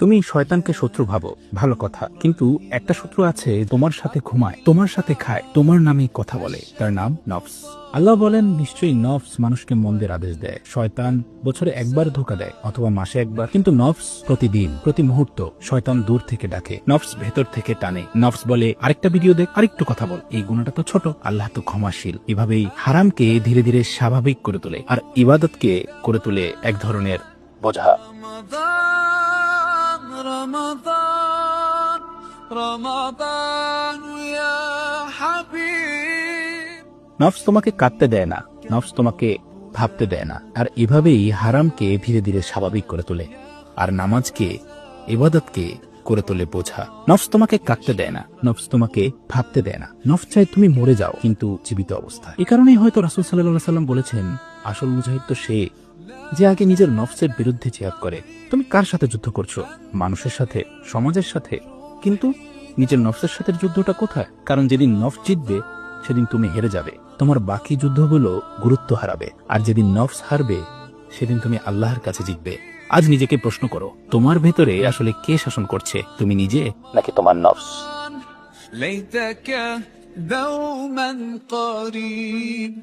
তুমি শয়তানকে শত্রু ভাবো, ভালো কথা, কিন্তু একটা শত্রু আছে তোমার সাথে ঘুমায়, তোমার সাথে খায়, তোমার নামেই কথা বলে, তার নাম নফস। আল্লাহ বলেন, নিশ্চয়ই নফস মানুষকে মন্দের আদেশ দেয়। শয়তান বছরে একবার ধোঁকা দেয় অথবা মাসে একবার, কিন্তু নফস প্রতিদিন, প্রতি মুহূর্ত। শয়তান দূর থেকে ডাকে, নফস ভেতর থেকে টানে। নফস বলে, আরেকটা ভিডিও দেখ, আরেকটু কথা বল, এই গুণাটা তো ছোট, আল্লাহ তো ক্ষমাশীল। এভাবেই হারামকে ধীরে ধীরে স্বাভাবিক করে তোলে আর ইবাদতকে করে তোলে এক ধরনের বোঝা। رمضان رمضان يا حبيب। নফস তোমাকে কাঁদতে দেয় না, নফস তোমাকে ভাবতে দেয় না, আর এভাবেই হারামকে ধীরে ধীরে স্বাভাবিক করে তোলে আর নামাজকে, ইবাদতকে করে তোলে বোঝা। নফস তোমাকে কাঁদতে দেয় না, নফস তোমাকে ভাবতে দেয় না। নফস চায় তুমি মরে যাও, কিন্তু জীবিত অবস্থায়। এই কারণেই হয়তো রাসূল সাল্লাল্লাহু আলাইহি ওয়াসাল্লাম বলেছেন, আসল মুজাহিদ তো সে যে আগে নিজের নফসের বিরুদ্ধে জিহাদ করে। তুমি কার সাথে যুদ্ধ করছো? মানুষের সাথে, সমাজের সাথে, কিন্তু নিজের নফসের সাথে যুদ্ধটা কোথায়? কারণ যেদিন নফস জিতবে সেদিন তুমি হেরে যাবে, তোমার বাকি যুদ্ধগুলো গুরুত্ব হারাবে। আর যেদিন নফস হারবে সেদিন তুমি আল্লাহর কাছে জিতবে। আজ নিজেকে প্রশ্ন করো, তোমার ভেতরে আসলে কে শাসন করছে, তুমি নিজে নাকি তোমার নফস? ليتك دوما قريب